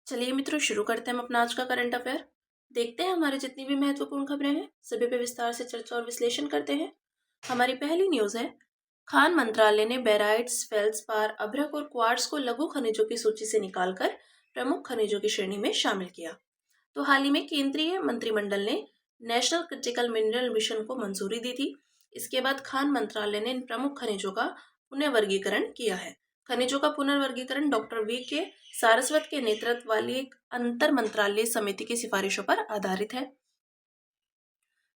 चलिए मित्रों, शुरू करते हैं हम अपना आज का करंट अफेयर। देखते हैं हमारे जितनी भी महत्वपूर्ण खबरें हैं सभी पे विस्तार से चर्चा और विश्लेषण करते हैं। हमारी पहली न्यूज है, खान मंत्रालय ने बेराइट्स, फेल्सपार, अभ्रक और क्वार्ट्ज को लघु खनिजों की सूची से निकालकर प्रमुख खनिजों की श्रेणी में शामिल किया। तो हाल ही में केंद्रीय मंत्रिमंडल ने नेशनल क्रिटिकल मिनरल मिशन को मंजूरी दी थी। इसके बाद खान मंत्रालय ने इन प्रमुख खनिजों का पुनर्वर्गीकरण किया है। खनिजों का पुनर्वर्गीकरण डॉक्टर वी के सारस्वत के नेतृत्व वाली एक अंतर मंत्रालय समिति की सिफारिशों पर आधारित है।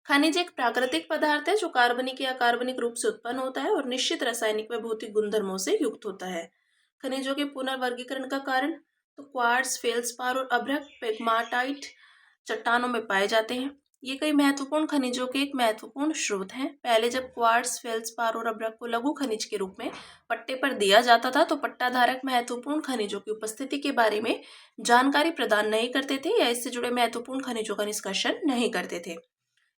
खनिज एक प्राकृतिक पदार्थ है जो कार्बनिक या अकार्बनिक रूप से उत्पन्न होता है और निश्चित रासायनिक व भौतिक गुणधर्मों से युक्त होता है। खनिजों के पुनर्वर्गीकरण का कारण, तो क्वार्ट्ज, फेल्सपार और अभ्रक पेग्माटाइट चट्टानों में पाए जाते हैं। ये कई महत्वपूर्ण खनिजों के एक महत्वपूर्ण स्रोत हैं। पहले जब क्वार्ट्ज, फेल्सपार और अभ्रक को लघु खनिज के रूप में पट्टे पर दिया जाता था तो पट्टाधारक महत्वपूर्ण खनिजों की उपस्थिति के बारे में जानकारी प्रदान नहीं करते थे या इससे जुड़े महत्वपूर्ण खनिजों का निष्कर्षण नहीं करते थे।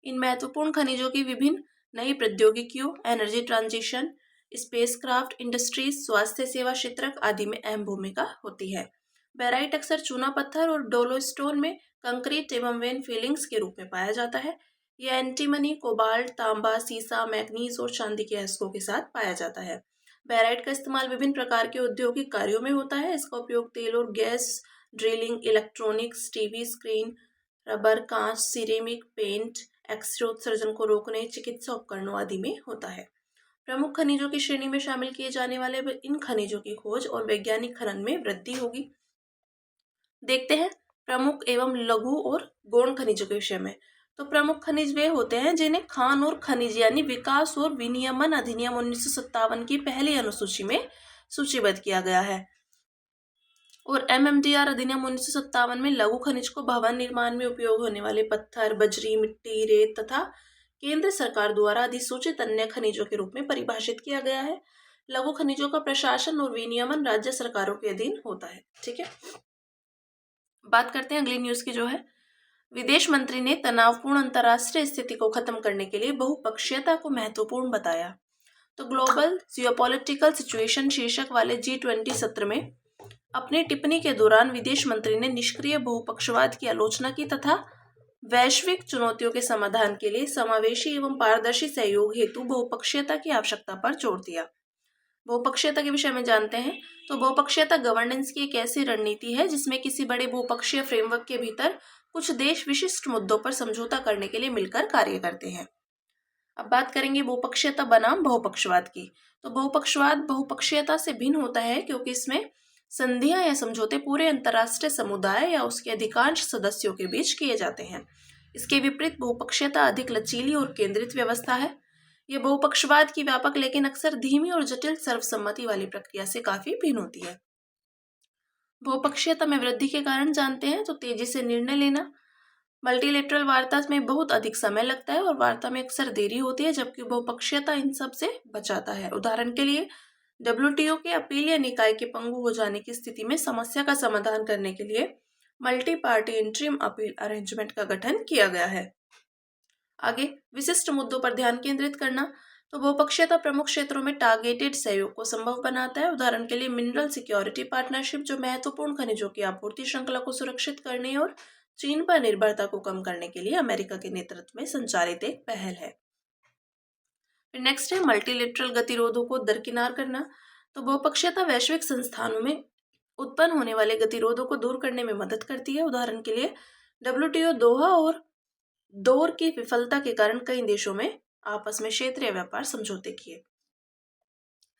इन महत्वपूर्ण खनिजों की विभिन्न नई प्रौद्योगिकियों, एनर्जी ट्रांजिशन, स्पेसक्राफ्ट इंडस्ट्रीज, स्वास्थ्य सेवा क्षेत्र आदि में अहम भूमिका होती है। बेराइट अक्सर चूना पत्थर और डोलोस्टोन में कंक्रीट एवं वेन फिलिंग्स के रूप में पाया जाता है। यह एंटीमनी, कोबाल्ट, तांबा, सीसा, मैग्नीज और चांदी के अयस्कों के साथ पाया जाता है। बेराइट का इस्तेमाल विभिन्न प्रकार के औद्योगिक कार्यों में होता है। इसका उपयोग तेल और gas drilling, electronics, TV screen, rubber, कांच, सिरेमिक, पेंट, एक्सरे उत्सर्जन को रोकने, चिकित्सा उपकरणों आदि में होता है। प्रमुख खनिजों की श्रेणी में शामिल किए जाने वाले इन खनिजों की खोज और वैज्ञानिक खनन में वृद्धि होगी। देखते हैं प्रमुख एवं लघु और गौण खनिजों के विषय में। तो प्रमुख खनिज वे होते हैं जिन्हें खान और खनिज यानी विकास और विनियमन अधिनियम 1957 की पहली अनुसूची में सूचीबद्ध किया गया है। और MMDR अधिनियम 1957 में लघु खनिज को भवन निर्माण में उपयोग होने वाले पत्थर, बजरी, मिट्टी, रेत तथा केंद्र सरकार द्वारा अधिसूचित अन्य खनिजों के रूप में परिभाषित किया गया है। लघु खनिजों का प्रशासन और विनियमन राज्य सरकारों के अधीन होता है। ठीक है, बात करते हैं अगली न्यूज की, जो है विदेश मंत्री ने तनावपूर्ण अंतर्राष्ट्रीय स्थिति को खत्म करने के लिए बहुपक्षीयता को महत्वपूर्ण बताया। तो ग्लोबल जियोपॉलिटिकल सिचुएशन शीर्षक वाले G20 सत्र में अपनी टिप्पणी के दौरान विदेश मंत्री ने निष्क्रिय बहुपक्षवाद की आलोचना की तथा वैश्विक चुनौतियों के समाधान के लिए समावेशी एवं पारदर्शी सहयोग हेतु बहुपक्षीयता की आवश्यकता पर जोर दिया। बहुपक्षीयता के विषय में जानते हैं। तो बहुपक्षीयता गवर्नेंस की एक ऐसी रणनीति है जिसमें किसी बड़े बहुपक्षीय फ्रेमवर्क के भीतर कुछ देश विशिष्ट मुद्दों पर समझौता करने के लिए मिलकर कार्य करते हैं। अब बात करेंगे बहुपक्षीयता बनाम बहुपक्षवाद की। तो बहुपक्षवाद बहुपक्षीयता से भिन्न होता है क्योंकि इसमें संधियां या समझौते पूरे अंतर्राष्ट्रीय समुदाय या उसके अधिकांश सदस्यों के बीच किए जाते हैं। इसके विपरीत बहुपक्षीयता अधिक लचीली और केंद्रित व्यवस्था है। यह बहुपक्षवाद की व्यापक लेकिन अक्सर धीमी और जटिल सर्वसम्मति वाली प्रक्रिया से काफी भिन्न होती है। बहुपक्षीयता में वृद्धि के कारण जानते हैं। तो तेजी से निर्णय लेना, मल्टीलेटरल वार्ता में बहुत अधिक समय लगता है और वार्ता में अक्सर देरी होती है, जबकि बहुपक्षीयता इन सब से बचाता है। उदाहरण के लिए WTO के अपीलीय निकाय के पंगु हो जाने की स्थिति में समस्या का समाधान करने के लिए multi party interim appeal arrangement का गठन किया गया है। आगे विशिष्ट मुद्दों पर ध्यान केंद्रित करना। तो बहुपक्षीयता प्रमुख क्षेत्रों में टारगेटेड सहयोग को संभव बनाता है। उदाहरण के लिए मिनरल सिक्योरिटी पार्टनरशिप, जो महत्वपूर्ण खनिजों की आपूर्ति श्रृंखला को सुरक्षित करने और चीन पर निर्भरता को कम करने के लिए अमेरिका के नेतृत्व में संचालित एक पहल है। फिर नेक्स्ट है मल्टीलेटरल गतिरोधों को दरकिनार करना। तो बहुपक्षीयता वैश्विक संस्थानों में उत्पन्न होने वाले गतिरोधों को दूर करने में मदद करती है। उदाहरण के लिए WTO दोहा और दौर की विफलता के कारण कई देशों में आपस में क्षेत्रीय व्यापार समझौते किए।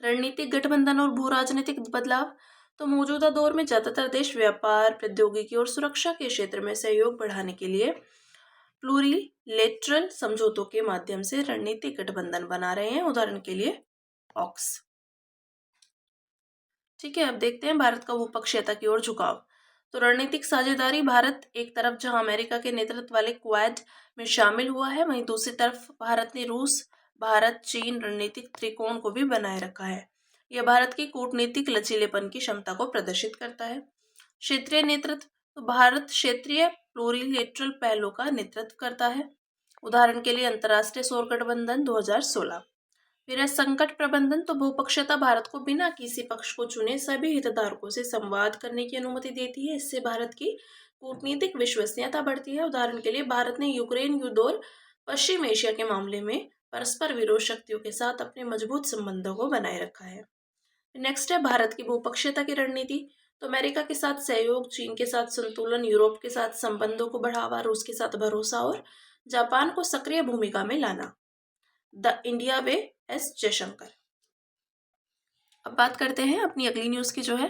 रणनीतिक गठबंधन और भू राजनीतिक बदलाव। तो मौजूदा दौर में ज्यादातर देश व्यापार, प्रौद्योगिकी और सुरक्षा के क्षेत्र में सहयोग बढ़ाने के लिए प्लूरिलेटरल समझौतों के माध्यम से रणनीतिक गठबंधन बना रहे हैं। उदाहरण के लिए ऑक्स। ठीक है, अब देखते हैं भारत का बहुपक्षीयता की ओर झुकाव। तो रणनीतिक साझेदारी, भारत एक तरफ जहां अमेरिका के नेतृत्व वाले क्वाड में शामिल हुआ है, वहीं दूसरी तरफ भारत ने रूस, भारत, चीन रणनीतिक त्रिकोण को भी बनाए रखा है। यह भारत की कूटनीतिक लचीलेपन की क्षमता को प्रदर्शित करता है। क्षेत्रीय नेतृत्व, तो भारत क्षेत्रीय प्लूरिलेटरल पहलों का नेतृत्व करता है। उदाहरण के लिए अंतर्राष्ट्रीय सौर गठबंधन 2016। फिर है संकट प्रबंधन। तो बहुपक्षीयता भारत को बिना किसी पक्ष को चुने सभी हितधारकों से संवाद करने की अनुमति देती है। इससे भारत की कूटनीतिक विश्वसनीयता बढ़ती है। उदाहरण के लिए भारत ने यूक्रेन युद्ध और पश्चिम एशिया के मामले में परस्पर विरोध शक्तियों के साथ अपने मजबूत संबंधों को बनाए रखा है। नेक्स्ट है भारत की बहुपक्षीयता की रणनीति। तो अमेरिका के साथ सहयोग, चीन के साथ संतुलन, यूरोप के साथ संबंधों को बढ़ावा, रूस के साथ भरोसा और जापान को सक्रिय भूमिका में लाना। The India way, S Jaishankar. अब बात करते हैं अपनी अगली न्यूज की, जो है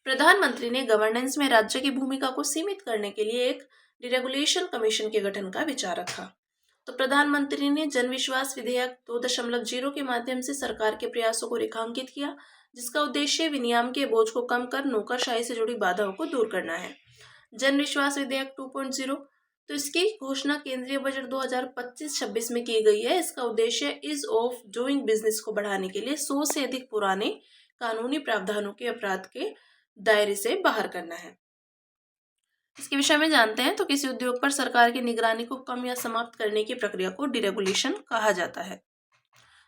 प्रधानमंत्री ने गवर्नेंस में राज्य की भूमिका को सीमित करने के लिए एक डिरेगुलेशन कमीशन के गठन का विचार रखा। तो प्रधानमंत्री ने जन विश्वास विधेयक 2.0 के माध्यम से सरकार के प्रयासों को रेखांकित किया, जिसका उद्देश्य विनियम के बोझ को कम कर नौकरशाही से जुड़ी बाधाओं को दूर करना है। जन विश्वास विधेयक 2.0, तो इसकी घोषणा केंद्रीय बजट 2025-26 में की गई है। इसका उद्देश्य इज ऑफ डूइंग बिजनेस को बढ़ाने के लिए 100 से अधिक पुराने कानूनी प्रावधानों के अपराध के दायरे से बाहर करना है। इसके विषय में जानते हैं। तो किसी उद्योग पर सरकार की निगरानी को कम या समाप्त करने की प्रक्रिया को डिरेगुलेशन कहा जाता है।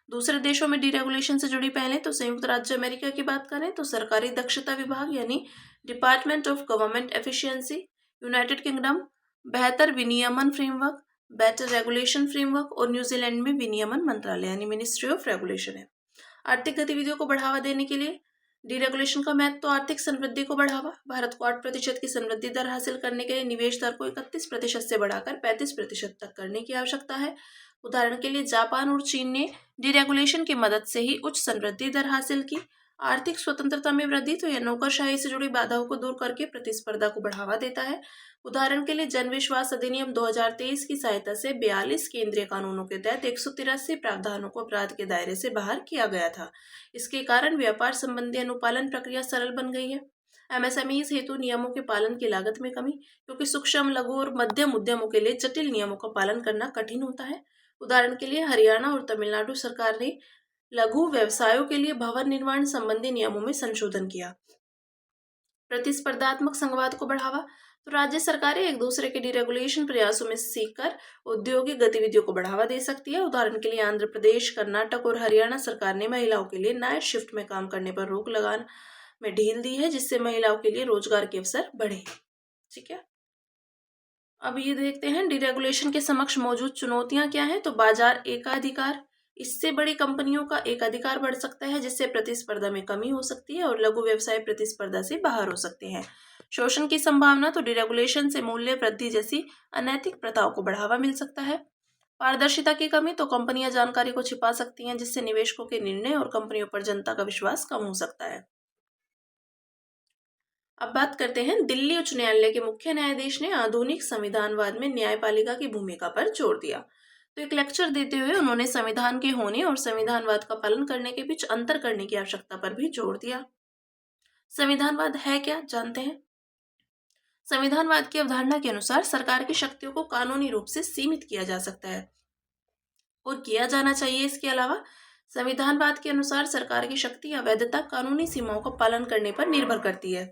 दूसरे देशों में डिरेगुलेशन से जुड़ी पहले तो संयुक्त राज्य अमेरिका की बात करें तो सरकारी दक्षता विभाग यानी department of government efficiency, United kingdom बेहतर विनियमन फ्रेमवर्क, बेटर रेगुलेशन फ्रेमवर्क, और न्यूजीलैंड में विनियमन मंत्रालय यानी मिनिस्ट्री ऑफ रेगुलेशन है। आर्थिक गतिविधियों को बढ़ावा देने के लिए डीरेगुलेशन का महत्व। तो आर्थिक समृद्धि को बढ़ावा। भारत को 8% की समृद्धि दर हासिल करने के लिए निवेश दर को 31% से बढ़ाकर 35% तक करने की आवश्यकता है। उदाहरण के लिए जापान और चीन ने डीरेगुलेशन की मदद से ही उच्च समृद्धि दर हासिल की। आर्थिक स्वतंत्रता में वृद्धि। तो यह नौकरशाही से जुड़ी बाधाओं को दूर करके प्रतिस्पर्धा को बढ़ावा देता है। उदाहरण के लिए जन विश्वास अधिनियम 2023 की सहायता से 42 केंद्रीय कानूनों के तहत 183 प्रावधानों को अपराध के दायरे से बाहर किया गया था। इसके कारण व्यापार संबंधी अनुपालन प्रक्रिया सरल बन गई है। एमएसएमईज हेतु नियमों के पालन की लागत में कमी, क्योंकि सूक्ष्म, लघु और मध्यम उद्यमों के लिए जटिल नियमों का पालन करना कठिन होता है। उदाहरण के लिए हरियाणा और तमिलनाडु सरकार ने लघु व्यवसायों के लिए भवन निर्माण संबंधी नियमों में संशोधन किया। प्रतिस्पर्धात्मक संवाद को बढ़ावा। तो राज्य सरकारें एक दूसरे के डिरेगुलेशन प्रयासों में सीखकर औद्योगिक गतिविधियों को बढ़ावा दे सकती है। उदाहरण के लिए आंध्र प्रदेश, कर्नाटक और हरियाणा सरकार ने महिलाओं के लिए नाइट शिफ्ट में काम करने पर रोक लगाने में ढील दी है, जिससे महिलाओं के लिए रोजगार के अवसर बढ़े। ठीक है, अब ये देखते हैं डिरेगुलेशन के समक्ष मौजूद चुनौतियां क्या हैं। तो बाजार एकाधिकार, इससे बड़ी कंपनियों का एकाधिकार बढ़ सकता है, जिससे प्रतिस्पर्धा में कमी हो सकती है और लघु व्यवसाय प्रतिस्पर्धा से बाहर हो सकते हैं। शोषण की संभावना, तो डिरेगुलेशन से मूल्य वृद्धि जैसी अनैतिक प्रथाओं को बढ़ावा मिल सकता है। पारदर्शिता की कमी, तो कंपनियां जानकारी को छिपा सकती हैं, जिससे निवेशकों के निर्णय और कंपनियों पर जनता का विश्वास कम हो सकता है। अब बात करते हैं दिल्ली उच्च न्यायालय के मुख्य न्यायाधीश ने आधुनिक संविधानवाद में न्यायपालिका की भूमिका पर जोर दिया। तो एक लेक्चर देते हुए उन्होंने संविधान के होने और संविधानवाद का पालन करने के बीच अंतर करने की आवश्यकता पर भी जोर दिया। संविधानवाद है क्या, जानते हैं। संविधानवाद की अवधारणा के अनुसार सरकार की शक्तियों को कानूनी रूप से सीमित किया जा सकता है और किया जाना चाहिए। इसके अलावा संविधानवाद के अनुसार सरकार की शक्ति या वैधता कानूनी सीमाओं का पालन करने पर निर्भर करती है।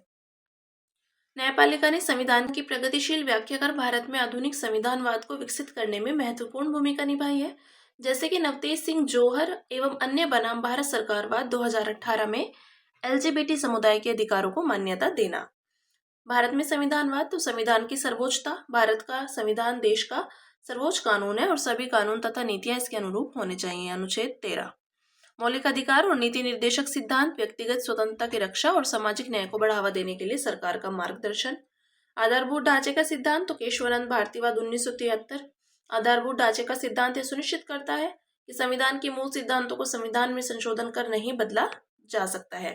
न्यायपालिका ने संविधान की प्रगतिशील व्याख्या कर भारत में आधुनिक संविधानवाद को विकसित करने में महत्वपूर्ण भूमिका निभाई है, जैसे कि नवतेज सिंह जोहर एवं अन्य बनाम भारत सरकारवाद 2018 में एलजीबीटी समुदाय के अधिकारों को मान्यता देना। भारत में संविधानवाद, तो संविधान की सर्वोच्चता। भारत का संविधान देश का सर्वोच्च कानून है और सभी कानून तथा नीतियां इसके अनुरूप होने चाहिए। अनुच्छेद 13। मौलिक अधिकार और नीति निर्देशक सिद्धांत, व्यक्तिगत स्वतंत्रता की रक्षा और सामाजिक न्याय को बढ़ावा देने के लिए सरकार का मार्गदर्शन। आधारभूत ढांचे का सिद्धांत, तो केशवानंद भारतीवाद 1973। आधारभूत ढांचे का सिद्धांत यह सुनिश्चित करता है कि संविधान के मूल सिद्धांतों को संविधान में संशोधन कर नहीं बदला जा सकता है।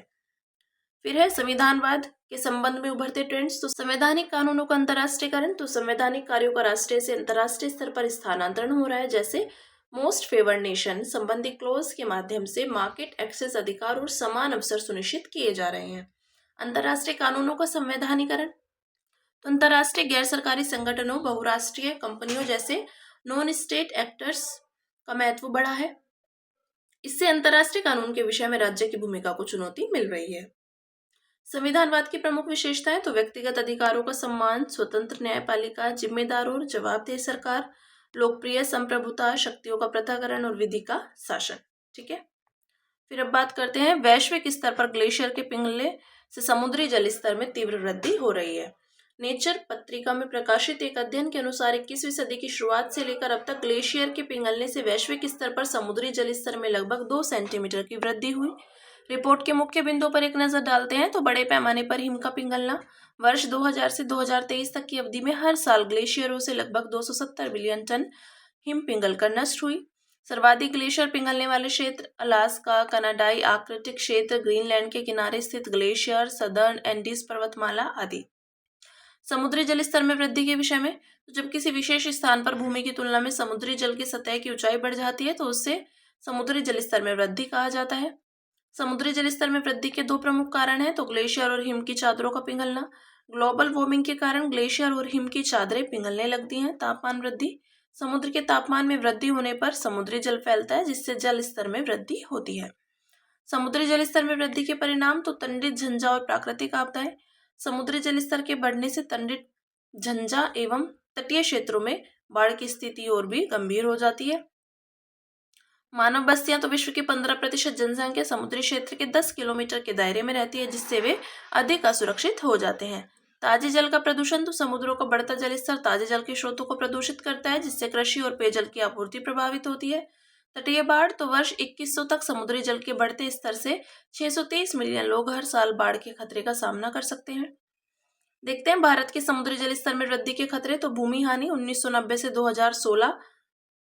फिर है संविधानवाद के संबंध में उभरते ट्रेंड्स। तो संवैधानिक कानूनों का अंतर्राष्ट्रीयकरण, तो संवैधानिक कार्यों का राष्ट्रीय से अंतर्राष्ट्रीय स्तर पर स्थानांतरण हो रहा है, जैसे मोस्ट फेवर्ड नेशन संबंधी क्लोज के माध्यम से मार्केट एक्सेस अधिकार और समान अवसर सुनिश्चित किए जा रहे हैं। अंतर्राष्ट्रीय कानूनों का संवैधानिकरण, तो अंतर्राष्ट्रीय गैर सरकारी संगठनों, बहुराष्ट्रीय कंपनियों जैसे नॉन स्टेट एक्टर्स का महत्व बढ़ा है। इससे अंतर्राष्ट्रीय कानून के विषय में राज्य की भूमिका को चुनौती मिल रही है। संविधानवाद की प्रमुख विशेषताएं, तो व्यक्तिगत अधिकारों का सम्मान, स्वतंत्र न्यायपालिका, जिम्मेदार और जवाबदेह सरकार, लोकप्रिय संप्रभुता, शक्तियों का पृथक्करण और विधि का शासन। ठीक है। फिर अब बात करते हैं वैश्विक स्तर पर ग्लेशियर के पिघलने से समुद्री जल स्तर में तीव्र वृद्धि हो रही है। नेचर पत्रिका में प्रकाशित एक अध्ययन के अनुसार 21वीं सदी की शुरुआत से लेकर अब तक ग्लेशियर के पिघलने से वैश्विक स्तर पर समुद्री जल स्तर में लगभग 2 सेंटीमीटर की वृद्धि हुई। रिपोर्ट के मुख्य बिंदुओं पर एक नजर डालते हैं तो बड़े पैमाने पर हिम का पिघलना। वर्ष 2000 से 2023 तक की अवधि में हर साल ग्लेशियरों से लगभग 270 बिलियन टन हिम पिघलकर नष्ट हुई। सर्वाधिक ग्लेशियर पिघलने वाले क्षेत्र अलास्का, कनाडाई आर्कटिक क्षेत्र, ग्रीनलैंड के किनारे स्थित ग्लेशियर, सदर्न एंडीज पर्वतमाला आदि। समुद्री जल स्तर में वृद्धि के विषय में, तो जब किसी विशेष स्थान पर भूमि की तुलना में समुद्री जल की सतह की ऊंचाई बढ़ जाती है तो उससे समुद्री जल स्तर में वृद्धि कहा जाता है। समुद्री जल स्तर में वृद्धि के दो प्रमुख कारण हैं, तो ग्लेशियर और हिम की चादरों का पिघलना। ग्लोबल वार्मिंग के कारण ग्लेशियर और हिम की चादरें पिघलने लगती हैं। तापमान वृद्धि, समुद्र के तापमान में वृद्धि होने पर समुद्री जल फैलता है जिससे जल स्तर में वृद्धि होती है। समुद्री जल स्तर में वृद्धि के परिणाम, तो तंडित झंझा और प्राकृतिक आपदाएं। समुद्री जल स्तर के बढ़ने से तंडित झंझा एवं तटीय क्षेत्रों में बाढ़ की स्थिति और भी गंभीर हो जाती है। मानव बस्तियां, तो विश्व की 15% जनसंख्या समुद्री क्षेत्र के 10 किलोमीटर के दायरे में रहती है जिससे वे अधिक असुरक्षित हो जाते हैं। ताजे जल का प्रदूषण, तो समुद्रों का बढ़ता जल स्तर ताजे जल के स्रोतों को प्रदूषित करता है जिससे कृषि और पेयजल की आपूर्ति प्रभावित होती है। तटीय बाढ़, तो वर्ष 2100 तक समुद्री जल के बढ़ते स्तर से 623 मिलियन लोग हर साल बाढ़ के खतरे का सामना कर सकते हैं। देखते हैं भारत के समुद्री जल स्तर में वृद्धि के खतरे, तो भूमि हानि 1990 से 2016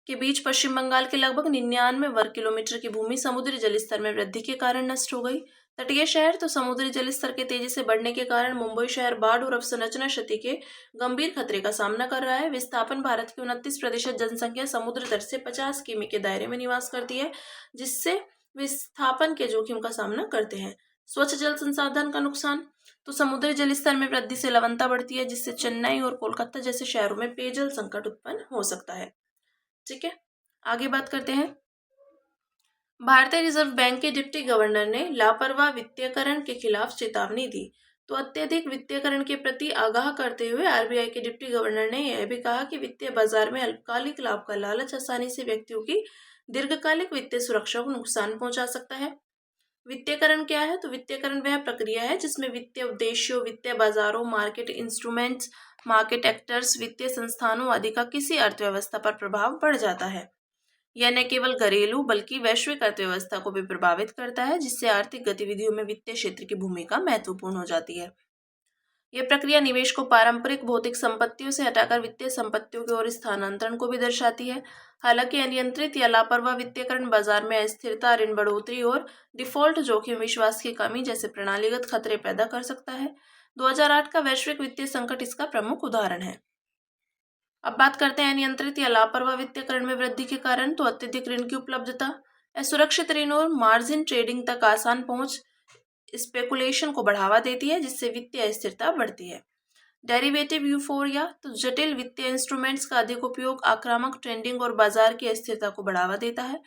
के बीच पश्चिम बंगाल के लगभग 99 वर्ग किलोमीटर की भूमि समुद्री जल स्तर में वृद्धि के कारण नष्ट हो गई। तटीय शहर, तो समुद्री जल स्तर के तेजी से बढ़ने के कारण मुंबई शहर बाढ़ और अवसंरचना क्षति के गंभीर खतरे का सामना कर रहा है। विस्थापन, भारत की 29% जनसंख्या समुद्र तट से 50 किमी के दायरे में निवास करती है जिससे विस्थापन के जोखिम का सामना करते हैं। स्वच्छ जल संसाधन का नुकसान, तो समुद्री जल स्तर में वृद्धि से लवणता बढ़ती है जिससे चेन्नई और कोलकाता जैसे शहरों में पेयजल संकट उत्पन्न हो सकता है। ठीक है, आगे बात करते हैं। भारतीय रिजर्व बैंक के डिप्टी गवर्नर ने लापरवाह वित्तीयकरण के खिलाफ चेतावनी दी। तो अत्यधिक वित्तीयकरण के प्रति आगाह करते हुए आरबीआई के डिप्टी गवर्नर ने यह भी कहा कि वित्तीय बाजार में अल्पकालिक लाभ का लालच आसानी से व्यक्तियों की दीर्घकालिक वित्तीय सुरक्षा को नुकसान पहुंचा सकता है। वित्तीयकरण क्या है? तो वित्तीयकरण वह प्रक्रिया है जिसमें वित्तीय उद्देश्यों, वित्तीय बाजारों, मार्केट इंस्ट्रूमेंट्स, मार्केट एक्टर्स, वित्तीय संस्थानों आदि का किसी अर्थव्यवस्था पर प्रभाव पड़ जाता है। यह न केवल घरेलू बल्कि वैश्विक अर्थव्यवस्था को भी प्रभावित करता है जिससे आर्थिक गतिविधियों में वित्तीय क्षेत्र की भूमिका महत्वपूर्ण हो जाती है। यह प्रक्रिया निवेश को पारंपरिक भौतिक संपत्तियों से हटाकर वित्तीय संपत्तियों की ओर स्थानांतरण को भी दर्शाती है। हालांकि अनियंत्रित या लापरवाह वित्तीयकरण बाजार में अस्थिरता, ऋण बढ़ोतरी और डिफॉल्ट जोखिम, विश्वास की कमी जैसे प्रणालीगत खतरे पैदा कर सकता है। 2008 का वैश्विक वित्तीय संकट इसका प्रमुख उदाहरण है। अब बात करते हैं अनियंत्रित या लापरवाह वित्तीयकरण में वृद्धि के कारण, तो अत्यधिक ऋण की उपलब्धता, असुरक्षित ऋण और मार्जिन ट्रेडिंग तक आसान पहुंच स्पेकुलेशन को बढ़ावा देती है जिससे वित्तीय अस्थिरता बढ़ती है। डेरिवेटिव यूफोरिया, तो जटिल वित्तीय इंस्ट्रूमेंट्स का अधिक उपयोग आक्रामक ट्रेडिंग और बाजार की अस्थिरता को बढ़ावा देता है।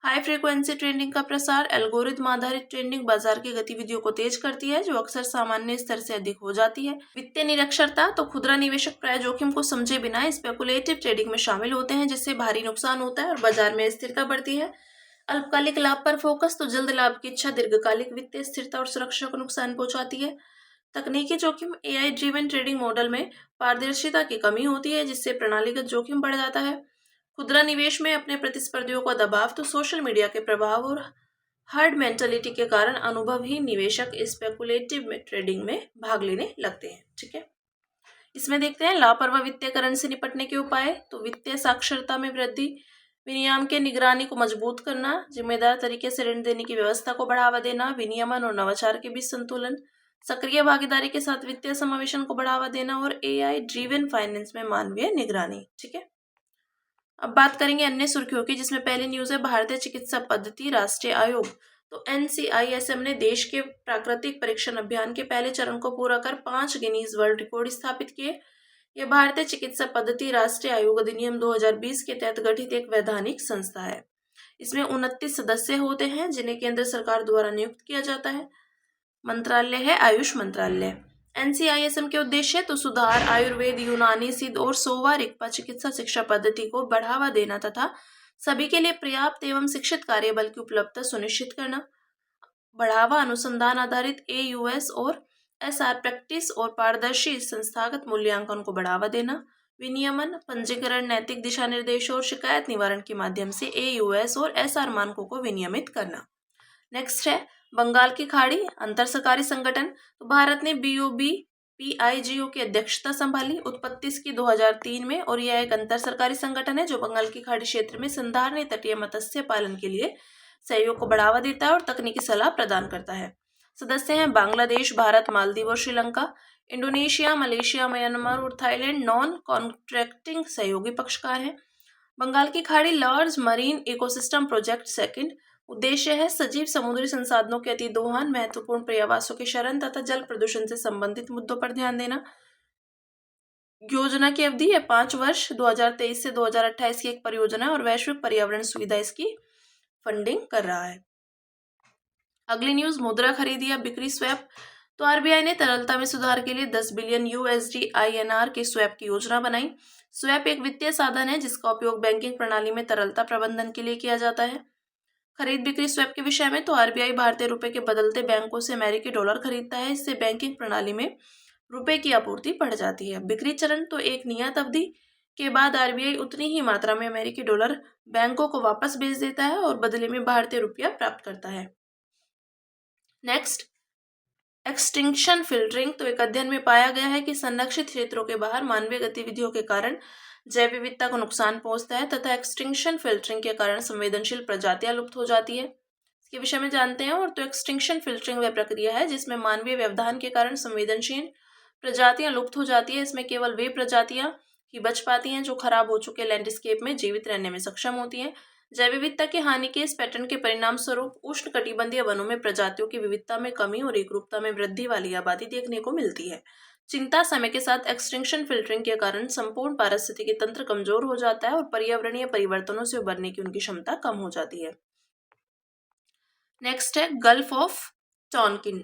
हाई फ्रीक्वेंसी ट्रेडिंग का प्रसार, एल्गोरिथम आधारित ट्रेडिंग बाजार की गतिविधियों को तेज करती है जो अक्सर सामान्य स्तर से अधिक हो जाती है। वित्तीय निरक्षरता, तो खुदरा निवेशक प्राय जोखिम को समझे बिना स्पेकुलेटिव ट्रेडिंग में शामिल होते हैं जिससे भारी नुकसान होता है और बाजार में अस्थिरता बढ़ती है। अल्पकालिक लाभ पर फोकस, तो जल्द लाभ की इच्छा दीर्घकालिक वित्तीय स्थिरता और सुरक्षा को नुकसान पहुंचाती है। तकनीकी जोखिम, एआई ड्रिवन ट्रेडिंग मॉडल में पारदर्शिता की कमी होती है जिससे प्रणालीगत जोखिम बढ़ जाता है। खुदरा निवेश में अपने प्रतिस्पर्धियों का दबाव, तो सोशल मीडिया के प्रभाव और हर्ड मेंटालिटी के कारण अनुभवहीन निवेशक स्पेकुलेटिव में ट्रेडिंग में भाग लेने लगते हैं। ठीक है, इसमें देखते हैं लापरवाह वित्तीयकरण से निपटने के उपाय। तो वित्तीय साक्षरता में वृद्धि, विनियम के निगरानी को मजबूत करना, जिम्मेदार तरीके से ऋण देने की व्यवस्था को बढ़ावा देना, विनियमन और नवाचार के बीच संतुलन, सक्रिय भागीदारी के साथ वित्तीय समावेशन को बढ़ावा देना और एआई ड्रिवन फाइनेंस में मानवीय निगरानी। ठीक है, अब बात करेंगे अन्य सुर्खियों की जिसमें पहली न्यूज है भारतीय चिकित्सा पद्धति राष्ट्रीय आयोग। तो एनसीआईएसएम ने देश के प्राकृतिक परीक्षण अभियान के पहले चरण को पूरा कर 5 गिनीज वर्ल्ड रिकॉर्ड स्थापित किए। यह भारतीय चिकित्सा पद्धति राष्ट्रीय आयोग अधिनियम 2020 के तहत गठित एक वैधानिक संस्था है। इसमें 29 सदस्य होते हैं जिन्हें केंद्र सरकार द्वारा नियुक्त किया जाता है। मंत्रालय है आयुष मंत्रालय। एनसीआईएसएम के उद्देश्य, तो सुधार, आयुर्वेद, यूनानी, सिद्ध और सोवा रिगपा चिकित्सा शिक्षा पद्धति को बढ़ावा देना तथा सभी के लिए पर्याप्त एवं शिक्षित कार्यबल की उपलब्धता सुनिश्चित करना, बढ़ावा अनुसंधान आधारित AUS और SR प्रैक्टिस और पारदर्शी संस्थागत मूल्यांकन को बढ़ावा देना, विनियमन, पंजीकरण, नैतिक दिशा निर्देशों और शिकायत निवारण के माध्यम से AUS और SR मानकों को विनियमित करना। नेक्स्ट है बंगाल की खाड़ी अंतर सरकारी संगठन। तो भारत ने BOB PIGO की अध्यक्षता संभाली उत्पत्ति इसकी 2003 में, और यह एक अंतर सरकारी संगठन है जो बंगाल की खाड़ी क्षेत्र में संधारणीय तटीय मत्स्य पालन के लिए सहयोग को बढ़ावा देता है और तकनीकी सलाह प्रदान करता है। सदस्य हैं बांग्लादेश, भारत, मालदीव और श्रीलंका। इंडोनेशिया, मलेशिया, म्यांमार और थाईलैंड नॉन कॉन्ट्रैक्टिंग सहयोगी पक्षकार हैं। बंगाल की खाड़ी large marine ecosystem project second उद्देश्य है सजीव समुद्री संसाधनों के अति दोहन, महत्वपूर्ण पर्यावासों के क्षरण तथा जल प्रदूषण से संबंधित मुद्दों पर ध्यान देना। योजना की अवधि है 5 वर्ष, 2023 से 2028 की एक परियोजना है और वैश्विक पर्यावरण सुविधा इसकी फंडिंग कर रहा है। अगली न्यूज, मुद्रा खरीदी या बिक्री स्वैप। तो RBI ने तरलता में सुधार के लिए 10 बिलियन USD INR के स्वैप की योजना बनाई। स्वैप एक वित्तीय साधन है जिसका उपयोग बैंकिंग प्रणाली में तरलता प्रबंधन के लिए किया जाता है। खरीद बिक्री स्वैप के विषय में तो RBI भारतीय रुपए के बदलते बैंकों से अमेरिकी डॉलर खरीदता है। इससे बैंकिंग प्रणाली में रुपए की आपूर्ति बढ़ जाती है। बिक्री चलन तो एक नियत अवधि के बाद RBI उतनी ही मात्रा में अमेरिकी डॉलर बैंकों को वापस भेज देता है और बदले में भारतीय रुपया प्राप्त करता है। Next, extinction filtering. तो एक अध्ययन में पाया गया है कि संरक्षित क्षेत्रों के बाहर मानवीय गतिविधियों के कारण जैव विविधता को नुकसान पहुंचता है तथा एक्सटिंक्शन फिल्टरिंग के कारण संवेदनशील प्रजातियां लुप्त हो जाती है। इसके विषय में जानते हैं। और तो एक्सटिंक्शन फिल्टरिंग वह प्रक्रिया है जिसमें मानवीय व्यवधान के कारण संवेदनशील प्रजातियां लुप्त हो जाती है। इसमें केवल वे प्रजातियां ही बच पाती हैं जो खराब हो चुके लैंडस्केप में जीवित रहने में सक्षम होती हैं। जैव विविधता की हानि के इस पैटर्न के परिणाम स्वरूप उष्ण कटिबंधीय वनों में प्रजातियों की विविधता में कमी और एकरूपता में वृद्धि वाली आबादी देखने को मिलती है। चिंता समय के साथ एक्सटिंक्शन फिल्टरिंग के कारण संपूर्ण पारिस्थितिकी तंत्र कमजोर हो जाता है और पर्यावरणीय परिवर्तनों से उबरने की उनकी क्षमता कम हो जाती है। नेक्स्ट है गल्फ ऑफ टॉनकिन।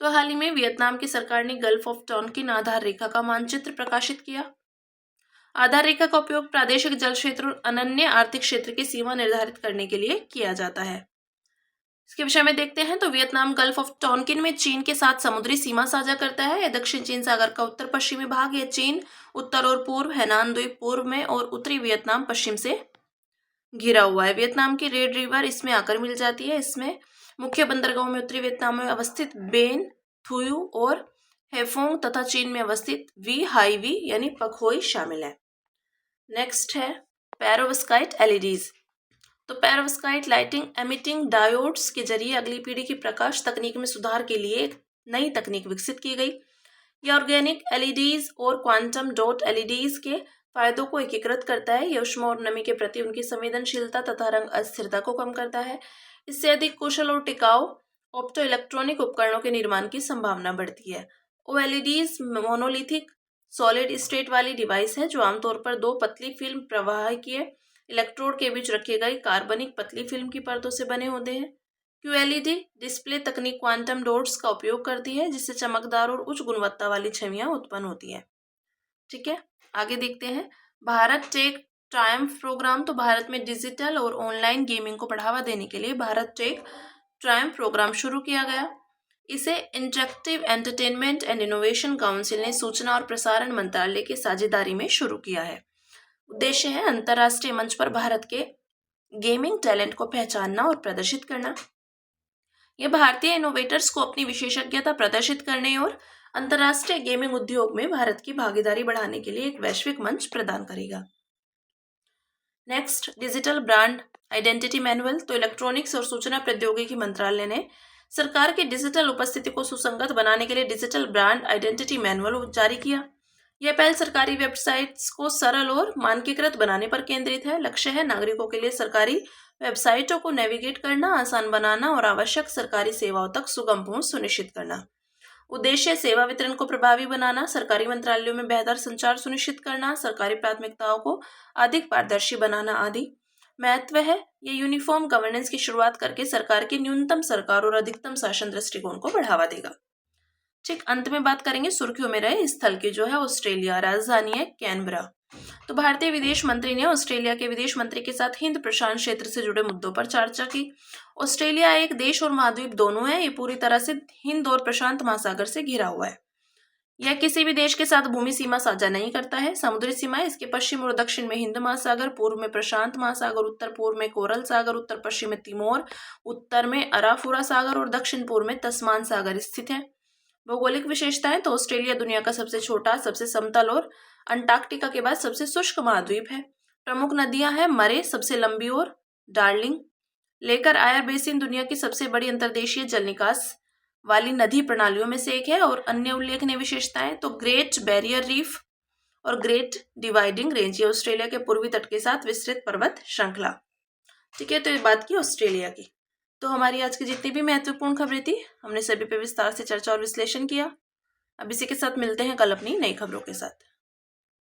तो हाल ही में वियतनाम की सरकार ने गल्फ ऑफ टॉनकिन आधार रेखा का मानचित्र प्रकाशित किया। आधार रेखा का उपयोग प्रादेशिक जल क्षेत्र और अनन्य आर्थिक क्षेत्र की सीमा निर्धारित करने के लिए किया जाता है। इसके विषय में देखते हैं। तो वियतनाम गल्फ ऑफ टॉनकिन में चीन के साथ समुद्री सीमा साझा करता है। यह दक्षिण चीन सागर का उत्तर पश्चिमी भाग, यह चीन उत्तर और पूर्व, हैनान द्वीप पूर्व में और उत्तरी वियतनाम पश्चिम से घिरा हुआ है। वियतनाम की रेड रिवर इसमें आकर मिल जाती है। इसमें मुख्य बंदरगाहों में उत्तरी वियतनाम में अवस्थित बेन, थुयु और हेफोंग तथा चीन में अवस्थित वी हाई वी यानी पखोई शामिल है। नेक्स्ट है पेरोवस्काइट LEDs। तो पेरोवस्काइट लाइटिंग एमिटिंग डायोड्स के जरिए अगली पीढ़ी की प्रकाश तकनीक में सुधार के लिए एक नई तकनीक विकसित की गई। यह ऑर्गेनिक LEDs और क्वांटम डॉट LEDs के फायदों को एकीकृत करता है। यह ऊष्मा और नमी के प्रति उनकी संवेदनशीलता तथा रंग अस्थिरता को कम करता है। इससे अधिक कुशल और टिकाऊ ऑप्टो इलेक्ट्रॉनिक उपकरणों के निर्माण की संभावना बढ़ती है। OLEDs मोनोलिथिक सॉलिड स्टेट वाली डिवाइस है जो आमतौर पर दो पतली फिल्म प्रवाहकीय इलेक्ट्रोड के बीच रखी गई कार्बनिक पतली फिल्म की परतों से बने होते हैं। QLED डिस्प्ले तकनीक क्वांटम डॉट्स का उपयोग करती है जिससे चमकदार और उच्च गुणवत्ता वाली छवियां उत्पन्न होती है। ठीक है, आगे देखते हैं भारत टेक ट्रायम्फ प्रोग्राम। तो भारत में डिजिटल और ऑनलाइन गेमिंग को बढ़ावा देने के लिए भारत टेक ट्रायम्फ प्रोग्राम शुरू किया गया। इसे interactive entertainment and innovation council ने सूचना और प्रसारण मंत्रालय की साझेदारी में शुरू किया है। उद्देश्य है अंतर्राष्ट्रीय मंच पर भारत के गेमिंग टैलेंट को पहचानना और प्रदर्शित करना। यह भारतीय इनोवेटर्स को अपनी विशेषज्ञता प्रदर्शित करने और अंतर्राष्ट्रीय गेमिंग उद्योग में भारत की भागीदारी बढ़ाने के लिए एक वैश्विक मंच प्रदान करेगा। Next, digital brand identity manual. तो इलेक्ट्रॉनिक्स और सूचना प्रौद्योगिकी मंत्रालय ने सरकार की डिजिटल उपस्थिति को सुसंगत बनाने के लिए डिजिटल ब्रांड आइडेंटिटी मैनुअल जारी किया। यह पहल सरकारी वेबसाइट्स को सरल और मानकीकृत बनाने पर केंद्रित है। लक्ष्य है नागरिकों के लिए सरकारी वेबसाइटों को नेविगेट करना आसान बनाना और आवश्यक सरकारी सेवाओं तक सुगम पहुंच सुनिश्चित करना। उद्देश्य सेवा वितरण को प्रभावी बनाना, सरकारी मंत्रालयों में बेहतर संचार सुनिश्चित करना, सरकारी प्राथमिकताओं को अधिक पारदर्शी बनाना आदि। महत्व है ये यूनिफॉर्म गवर्नेंस की शुरुआत करके सरकार के न्यूनतम सरकार और अधिकतम शासन दृष्टिकोण को बढ़ावा देगा। ठीक अंत में बात करेंगे सुर्खियों में रहे स्थल की, जो है ऑस्ट्रेलिया, राजधानी है कैनबरा। तो भारतीय विदेश मंत्री ने ऑस्ट्रेलिया के विदेश मंत्री के साथ हिंद प्रशांत क्षेत्र से जुड़े मुद्दों पर चर्चा की। ऑस्ट्रेलिया एक देश और महाद्वीप दोनों है। ये पूरी तरह से हिंद और प्रशांत महासागर से घिरा हुआ है। यह किसी भी देश के साथ भूमि सीमा साझा नहीं करता है। समुद्री सीमाएं इसके पश्चिम और दक्षिण में हिंद महासागर, पूर्व में प्रशांत महासागर, उत्तर पूर्व में कोरल सागर, उत्तर पश्चिम में तिमोर, उत्तर में अराफुरा सागर और दक्षिण पूर्व में तस्मान सागर स्थित है। भौगोलिक विशेषताएं तो ऑस्ट्रेलिया दुनिया का सबसे छोटा, सबसे समतल और अंटार्कटिका के बाद सबसे शुष्क महाद्वीप है। प्रमुख नदियां हैं मरे सबसे लंबी और डार्लिंग। लेकर आयर बेसिन दुनिया की सबसे बड़ी अंतर्देशीय जल निकास वाली नदी प्रणालियों में से एक है। और अन्य उल्लेखनीय विशेषताएं तो ग्रेट बैरियर रीफ और ग्रेट डिवाइडिंग रेंज, ये ऑस्ट्रेलिया के पूर्वी तट के साथ विस्तृत पर्वत श्रृंखला। ठीक है, तो ये बात की ऑस्ट्रेलिया की। तो हमारी आज की जितनी भी महत्वपूर्ण खबरें थी, हमने सभी पे विस्तार से चर्चा और विश्लेषण किया। अब इसी के साथ मिलते हैं कल अपनी नई खबरों के साथ।